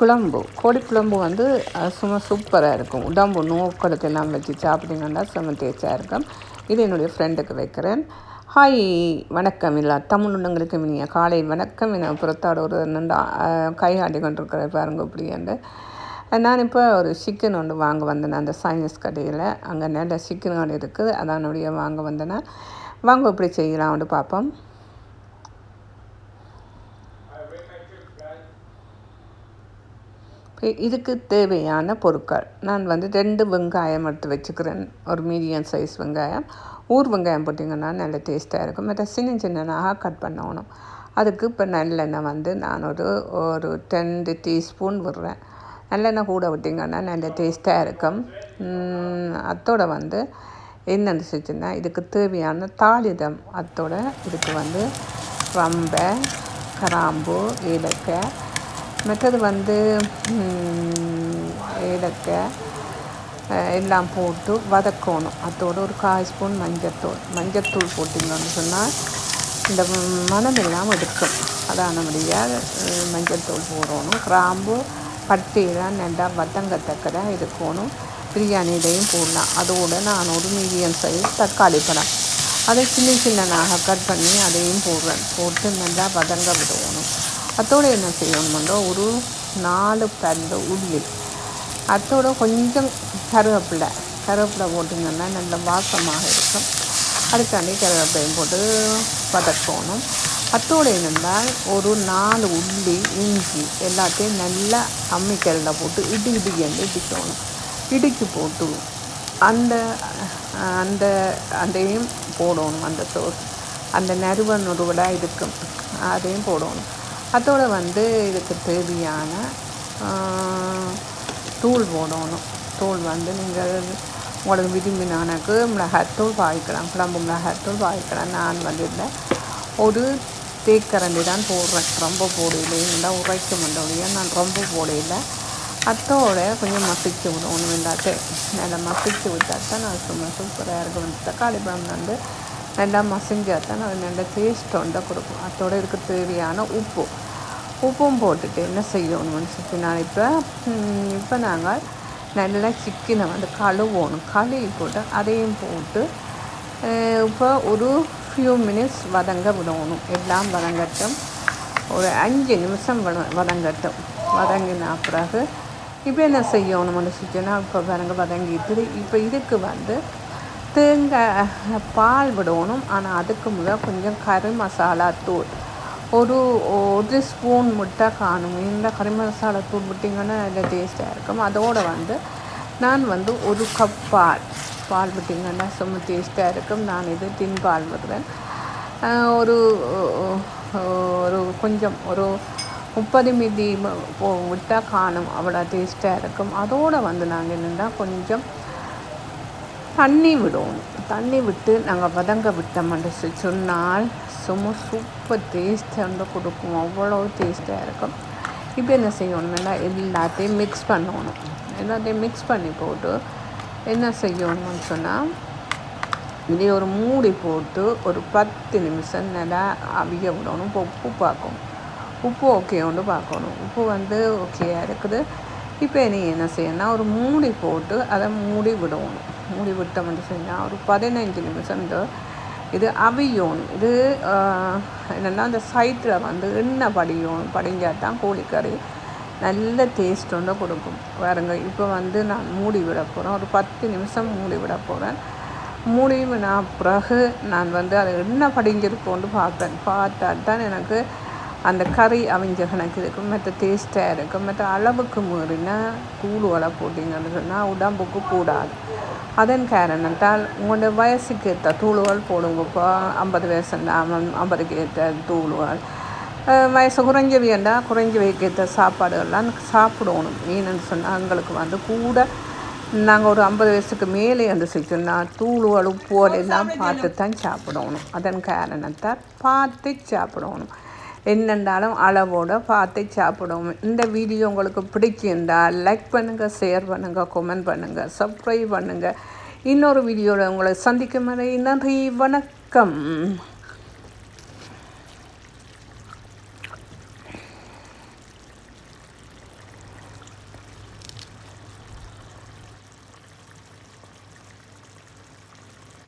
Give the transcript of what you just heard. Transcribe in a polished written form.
கோழி குழம்பு வந்து சும்மா சூப்பராக இருக்கும். உடம்பு நோக்கெல்லாம் வச்சு சாப்பிட்டீங்கன்னா செம்ம டேஸ்டாக இருக்கும். இது என்னுடைய ஃப்ரெண்டுக்கு வைக்கிறேன். ஹாய், வணக்கம். இல்லை தமிழ் உள்ளங்களுக்கு இனிய காலை வணக்கம். என்னை புறத்தாட ஒரு நின்று கை ஆட்டி கொண்டிருக்கிற பாருங்க இப்படியாண்டு. நான் இப்போ ஒரு சிக்கன் ஒன்று வாங்க வந்தேன் அந்த சைனீஸ் கடையில். அங்கே நல்ல சிக்கன் கடை இருக்குது, அதனுடைய வாங்க வந்தேன்னா வாங்க இப்படி செய்யலாம்னு பார்ப்போம். இதுக்கு தேவையான பொருட்கள் நான் வந்து 2 வெங்காயம் எடுத்து வச்சுக்கிறேன். ஒரு மீடியம் சைஸ் வெங்காயம். ஊர் வெங்காயம் போட்டிங்கன்னா நல்ல டேஸ்ட்டாக இருக்கும். மற்ற சின்ன சின்னதாக கட் பண்ணணும். அதுக்கு இப்போ நல்லெண்ணெய் வந்து நான் ஒரு 2 டீஸ்பூன் விடுறேன். நல்லெண்ணெய் கூட விட்டிங்கன்னா நல்ல டேஸ்ட்டாக இருக்கும். அத்தோட வந்து என்னென்னு செஞ்சுன்னா இதுக்கு தேவையான தாளிதம். அத்தோட இதுக்கு வந்து ரம்பை, கிராம்பு, ஏலக்காய், மற்றது வந்து ஏலக்காய் எல்லாம் போட்டு வதக்கணும். அதோடு ஒரு 1/4 ஸ்பூன் மஞ்சத்தூள் போட்டிங்கன்னு சொன்னால் இந்த மணம் எல்லாம் எடுக்கும். அதானபடியாக மஞ்சத்தூள் போடணும். கிராம்பு, பட்டையெல்லாம் நல்லா வதங்கத்தக்கதாக இருக்கணும். பிரியாணியிலையும் போடலாம். அதோடு நான் ஒரு மீடியம் சைஸ் தக்காளி பழம் அதை சின்ன சின்னதாக கட் பண்ணி அதையும் போட்டு நல்லா வதங்க விடுவோம். அதோடு என்ன செய்யணும்னா ஒரு 4 பல்லு உள்ளி, அதோட கொஞ்சம் கருவேப்பிலை போட்டிங்கன்னா நல்ல வாசமாக இருக்கும். அதுக்காண்டி கருவேப்பிலையும் போட்டு வதக்கணும். அதோடு என்னென்றால் ஒரு 4 உள்ளி, இஞ்சி எல்லாத்தையும் நல்லா அம்மிக்கல்லில் போட்டு இடிக்கணும். இடிக்கு போட்டு அதையும் போடணும். அந்த சோஸ் அந்த நறுவலாக இருக்கும், அதையும் போடணும். அதோடு வந்து இதுக்கு தேவையான தூள் போடணும். தூள் வந்து நீங்கள் உங்களுக்கு விரும்பினானுக்கு மிளகாத்தூள் பாய்க்கலாம், குழம்பு மிளகாத்தூள் பாய்க்கலாம். நான் வந்து இல்லை ஒரு தேக்கரண்டி தான் போடுறேன். ரொம்ப போடையில்லைன்னா உரைக்க மாட்டோடைய நான் ரொம்ப போடையில். அத்தோட கொஞ்சம் மசிச்சு விடணும். எல்லாத்தையும் நல்லா மசிச்சு விட்டால் தான் நான் சூப்பராக இருக்கும். தக்காளி பழம் வந்து நல்லா மசிஞ்சால் தான் அது நல்ல டேஸ்ட் ஒன்றை கொடுக்கும். அதோடு இதுக்கு தேவையான உப்பும் போட்டுட்டு என்ன செய்யணும்னு சொல்லி நான் இப்போ நாங்கள் நல்லா சிக்கனை வந்து கழுவி போட்டு அதையும் போட்டு இப்போ ஒரு ஃபியூ மினிட்ஸ் வதங்க விடணும். எல்லாம் வதங்கட்டும், ஒரு 5 நிமிஷம் வதங்கட்டும். வதங்கின பிறகு இப்போ என்ன செய்யணும்னு சொல்லிச்சுன்னா இப்போ வதங்கிட்டு இப்போ இதுக்கு வந்து தேங்காய் பால் விடணும். ஆனால் அதுக்கு முதல் கொஞ்சம் கறி மசாலா தூள் ஒரு ஸ்பூன் முட்டை காணும். இந்த கறி மசாலா தூள் விட்டிங்கன்னா நல்ல டேஸ்ட்டாக இருக்கும். அதோடு வந்து நான் வந்து 1 கப் பால் விட்டிங்கன்னா செம்ம டேஸ்ட்டாக இருக்கும். நான் இது டின் பால் விடுறேன். கொஞ்சம் ஒரு 30 மில்லி விட்டால் காணும், அவ்வளோ டேஸ்ட்டாக இருக்கும். அதோடு வந்து நாங்கள் என்னென்னா கொஞ்சம் தண்ணி விடுவோம். தண்ணி விட்டு நாங்கள் வதங்க விட்டோம்னு சொன்னால் சும்மா சூப்பர் டேஸ்ட்டாக கொடுக்கும். அவ்வளோ டேஸ்ட்டாக இருக்கும். இப்போ என்ன செய்யணும்னா எல்லாத்தையும் மிக்ஸ் பண்ணணும். எல்லாத்தையும் மிக்ஸ் பண்ணி போட்டு என்ன செய்யணும்னு சொன்னால் இதே ஒரு மூடி போட்டு ஒரு 10 நிமிஷம் நல்லா அவிய விடணும். உப்பு ஓகேன்னு பார்க்கணும். உப்பு வந்து ஓகேயாக இருக்குது. இப்போ நீ என்ன செய்யணும்னா ஒரு மூடி போட்டு அதை மூடி விடணும். மூடி விட்டோம்னு சொன்னால் ஒரு 15 நிமிஷம் இது அவியணும். இது என்னென்னா அந்த சைட்டில் வந்து எண்ணெய் படிஞ்சால் தான் கோழிக்கறி நல்ல டேஸ்ட் ஒன்று கொடுக்கும். பாருங்க, இப்போ வந்து நான் மூடி விட போகிறேன். ஒரு 10 நிமிஷம் மூடி விட போகிறேன். மூடிவின பிறகு நான் வந்து அதை எண்ணெய் படிஞ்சிருக்கோன்னு பார்த்தால் தான் எனக்கு அந்த கறி அவிஞ்ச கணக்கு இருக்கும். மற்ற டேஸ்ட்டாக இருக்கும். மற்ற அளவுக்கு மீறினா தூளுவலை போட்டிங்கன்னு சொன்னால் உடம்புக்கு கூடாது. அதன் காரணத்தால் உங்களோட வயசுக்கு ஏற்ற தூளுவல் போடுங்க. இப்போ 50 வயசுண்டா 50க்கு ஏற்ற தூளுவல், வயசு குறைஞ்சவியண்டா குறைஞ்சவைக்கு ஏற்ற சாப்பாடுகள்லாம் சாப்பிடணும். ஏன்னு சொன்னால் எங்களுக்கு வந்து கூட நாங்கள் ஒரு 50 வயசுக்கு மேலே வந்து செஞ்சோன்னா தூளுவல் உப்புவல் எல்லாம் பார்த்து தான் சாப்பிடணும். அதன் காரணத்தால் பார்த்து சாப்பிடணும். என்னென்றாலும் அளவோடு பார்த்து சாப்பிடுவோம். இந்த வீடியோ உங்களுக்கு பிடிச்சிருந்தால் லைக் பண்ணுங்கள், ஷேர் பண்ணுங்கள், கமெண்ட் பண்ணுங்கள், சப்ஸ்கிரைப் பண்ணுங்கள். இன்னொரு வீடியோவில் உங்களை சந்திக்கும் வரை நன்றி, வணக்கம்.